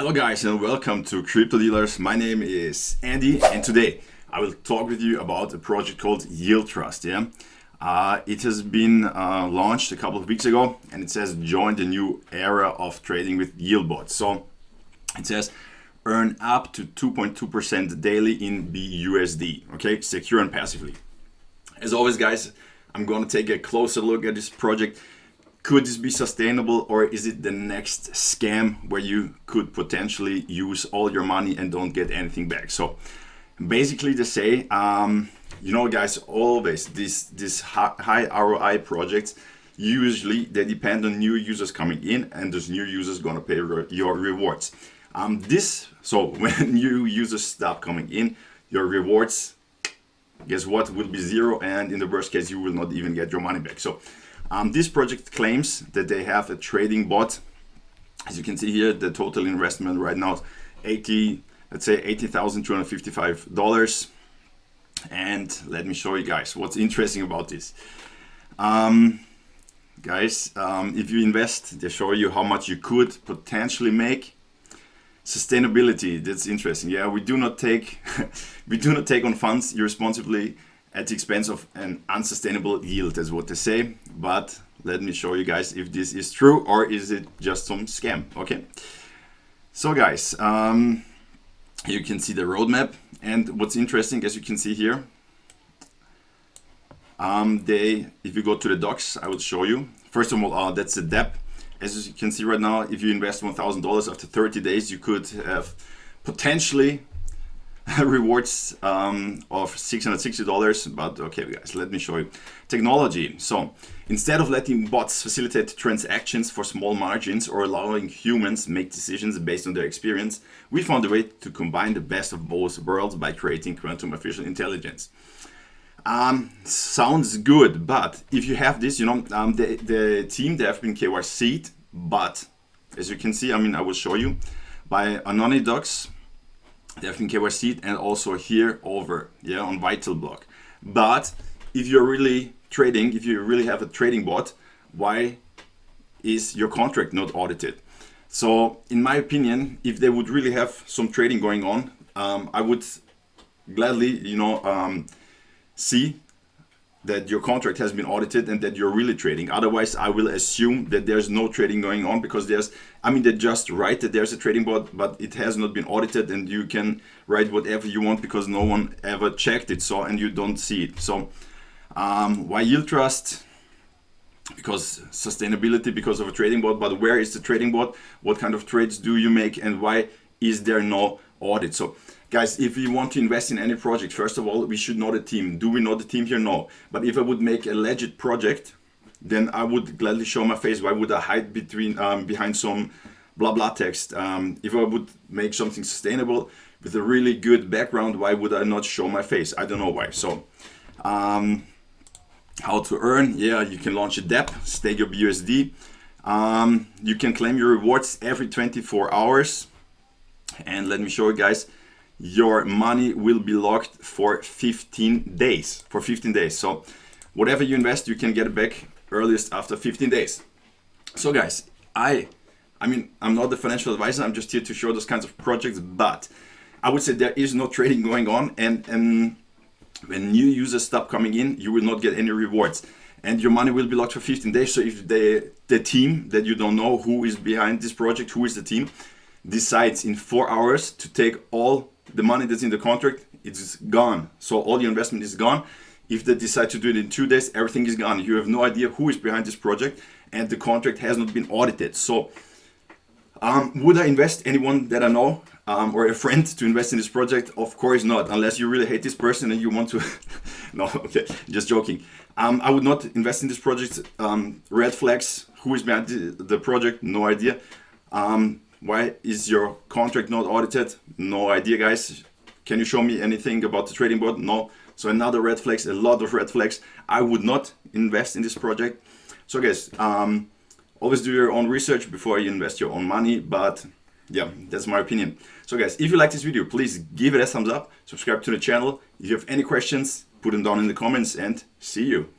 Hello guys and welcome to Crypto Dealers. My name is Andy and today I will talk with you about a project called Yield Trust. It has been launched a couple of weeks ago and it says join the new era of trading with yield bots. So it says earn up to 2.2% daily in BUSD, okay, secure and passively. As always guys, I'm going to take a closer look at this project. Could this be sustainable, or is it the next scam where you could potentially use all your money and don't get anything back? So basically they say, guys, always these high ROI projects, usually they depend on new users coming in and those new users gonna pay your rewards. So when new users stop coming in, your rewards, guess what, will be zero, and in the worst case you will not even get your money back. So this project claims that they have a trading bot. As you can see here, the total investment right now is $80,255. And let me show you guys what's interesting about this. If you invest, they show you how much you could potentially make. Sustainability, that's interesting. Yeah, we do not take on funds irresponsibly at the expense of an unsustainable yield, is what they say. But let me show you guys if this is true or is it just some scam. Okay, so guys, you can see the roadmap, and what's interesting, as you can see here, if you go to the docs, I will show you. First of all, that's the depth. As you can see right now, if you invest $1,000 after 30 days, you could have potentially rewards of $660. But okay guys, let me show you technology. So instead of letting bots facilitate transactions for small margins or allowing humans make decisions based on their experience, we found a way to combine the best of both worlds by creating quantum artificial intelligence. Sounds good, but if you have this, the team, they have been KYC'd, but as you can see, I will show you by Anonydocs. They have been KYC'd, and also here over on Vital Block. But if you're really trading, if you really have a trading bot, why is your contract not audited? So in my opinion, if they would really have some trading going on, I would gladly see that your contract has been audited and that you're really trading. Otherwise, I will assume that there's no trading going on, because they just write that there's a trading bot, but it has not been audited, and you can write whatever you want because no one ever checked it, and you don't see it. So why Yield Trust? Because sustainability, because of a trading bot. But where is the trading bot? What kind of trades do you make, and why is there no audit? So guys, if we want to invest in any project, first of all, we should know the team. Do we know the team here? No. But if I would make a legit project, then I would gladly show my face. Why would I hide behind some blah blah text? If I would make something sustainable with a really good background, why would I not show my face? I don't know why. So how to earn? Yeah, you can launch a DEP, stake your BUSD. You can claim your rewards every 24 hours. And let me show you guys, your money will be locked for 15 days. So whatever you invest, you can get it back earliest after 15 days. So guys, I'm not the financial advisor. I'm just here to show those kinds of projects, but I would say there is no trading going on, and when new users stop coming in, you will not get any rewards, and your money will be locked for 15 days. So if the team that you don't know who is behind this project, who is the team, decides in 4 hours to take all the money that's in the contract, it's gone. So all your investment is gone. If they decide to do it in 2 days, everything is gone. You have no idea who is behind this project, and the contract has not been audited. So would I invest anyone that I know or a friend to invest in this project? Of course not, unless you really hate this person and you want to no, okay, just joking. I would not invest in this project. Red flags, who is behind the project? No idea. Why is your contract not audited? No idea, guys. Can you show me anything about the trading bot? No. So another red flags, a lot of red flags. I would not invest in this project. So guys, always do your own research before you invest your own money. But yeah, that's my opinion. So guys, if you like this video, please give it a thumbs up, subscribe to the channel. If you have any questions, put them down in the comments, and see you.